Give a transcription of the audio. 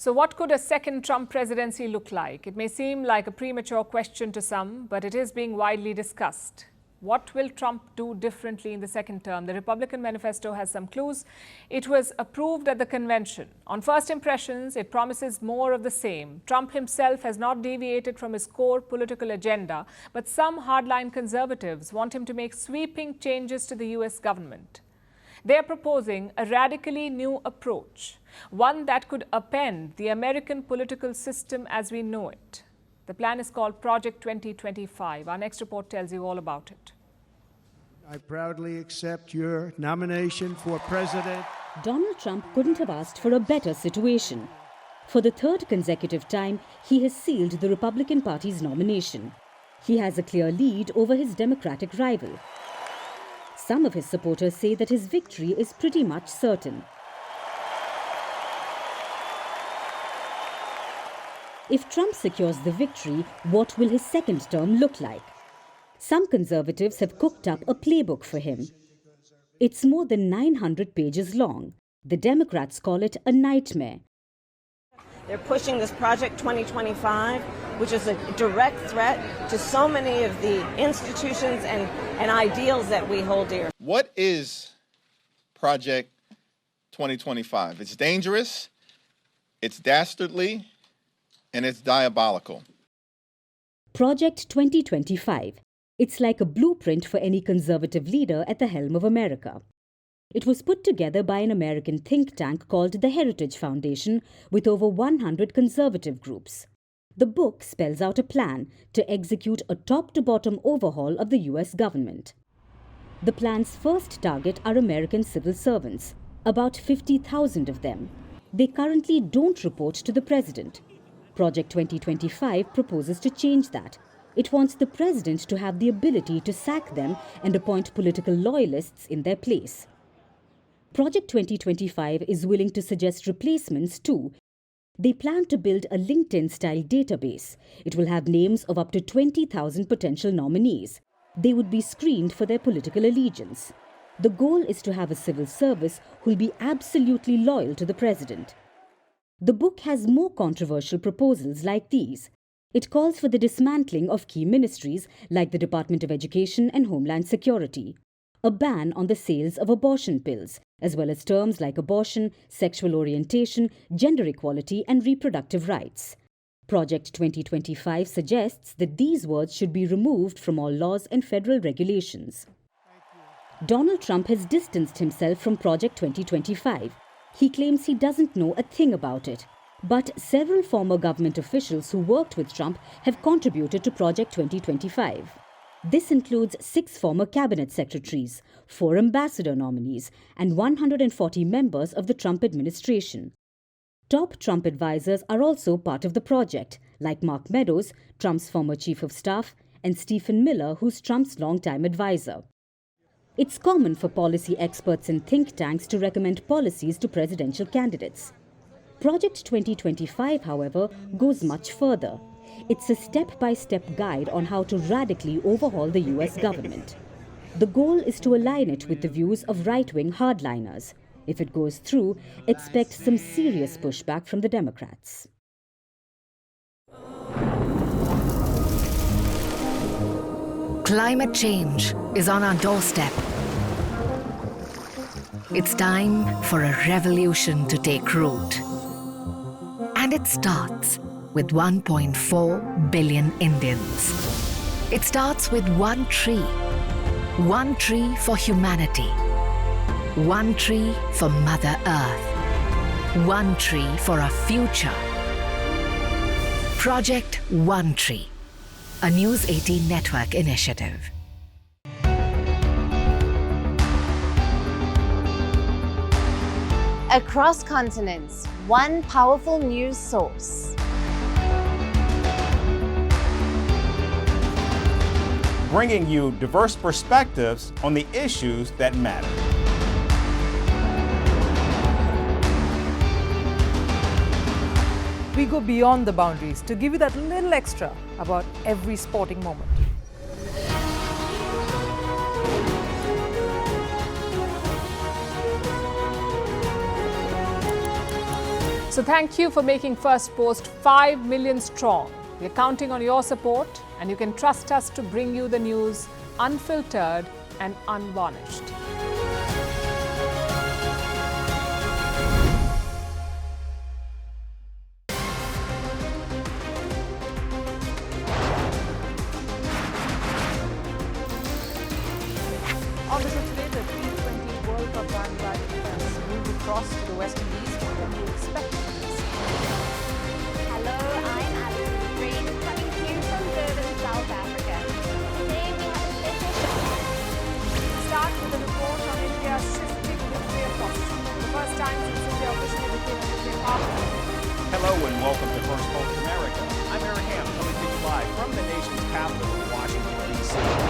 So what could a second Trump presidency look like? It may seem like a premature question to some, but it is being widely discussed. What will Trump do differently in the second term? The Republican Manifesto has some clues. It was approved at the convention. On first impressions, it promises more of the same. Trump himself has not deviated from his core political agenda, but some hardline conservatives want him to make sweeping changes to the U.S. government. They are proposing a radically new approach, one that could upend the American political system as we know it. The plan is called Project 2025. Our next report tells you all about it. I proudly accept your nomination for president. Donald Trump couldn't have asked for a better situation. For the third consecutive time, he has sealed the Republican Party's nomination. He has a clear lead over his Democratic rival. Some of his supporters say that his victory is pretty much certain. If Trump secures the victory, what will his second term look like? Some conservatives have cooked up a playbook for him. It's more than 900 pages long. The Democrats call it a nightmare. They're pushing this Project 2025, which is a direct threat to so many of the institutions and ideals that we hold dear. What is Project 2025? It's dangerous, it's dastardly, and it's diabolical. Project 2025. It's like a blueprint for any conservative leader at the helm of America. It was put together by an American think tank called the Heritage Foundation with over 100 conservative groups. The book spells out a plan to execute a top-to-bottom overhaul of the U.S. government. The plan's first target are American civil servants, about 50,000 of them. They currently don't report to the president. Project 2025 proposes to change that. It wants the president to have the ability to sack them and appoint political loyalists in their place. Project 2025 is willing to suggest replacements too. They plan to build a LinkedIn-style database. It will have names of up to 20,000 potential nominees. They would be screened for their political allegiance. The goal is to have a civil service who will be absolutely loyal to the president. The book has more controversial proposals like these. It calls for the dismantling of key ministries like the Department of Education and Homeland Security, a ban on the sales of abortion pills, as well as terms like abortion, sexual orientation, gender equality, and reproductive rights. Project 2025 suggests that these words should be removed from all laws and federal regulations. Donald Trump has distanced himself from Project 2025. He claims he doesn't know a thing about it. But several former government officials who worked with Trump have contributed to Project 2025. This includes 6 former cabinet secretaries, 4 ambassador nominees, and 140 members of the Trump administration. Top Trump advisors are also part of the project, like Mark Meadows, Trump's former chief of staff, and Stephen Miller, who's Trump's longtime advisor. It's common for policy experts and think tanks to recommend policies to presidential candidates. Project 2025, however, goes much further. It's a step-by-step guide on how to radically overhaul the U.S. government. The goal is to align it with the views of right-wing hardliners. If it goes through, expect some serious pushback from the Democrats. Climate change is on our doorstep. It's time for a revolution to take root. And it starts with 1.4 billion Indians. It starts with one tree for humanity, one tree for Mother Earth, one tree for our future. Project One Tree, a News 18 network initiative. Across continents, one powerful news source. Bringing you diverse perspectives on the issues that matter. We go beyond the boundaries to give you that little extra about every sporting moment. So thank you for making Firstpost 5 million strong. We're counting on your support, and you can trust us to bring you the news unfiltered and unvarnished. On this today, the T20 World Cup bandwagon has moved across to the West Indies. What can you expect from this? Hello, I'm Alison Green, coming to you from Durban, South Africa. Today we have a special show. Start with a report on India's shifting nuclear posture. The first time since India officially became a nuclear power. Hello and welcome to Firstpost America. I'm Aaron Ham, coming to you live from the nation's capital, Washington, D.C.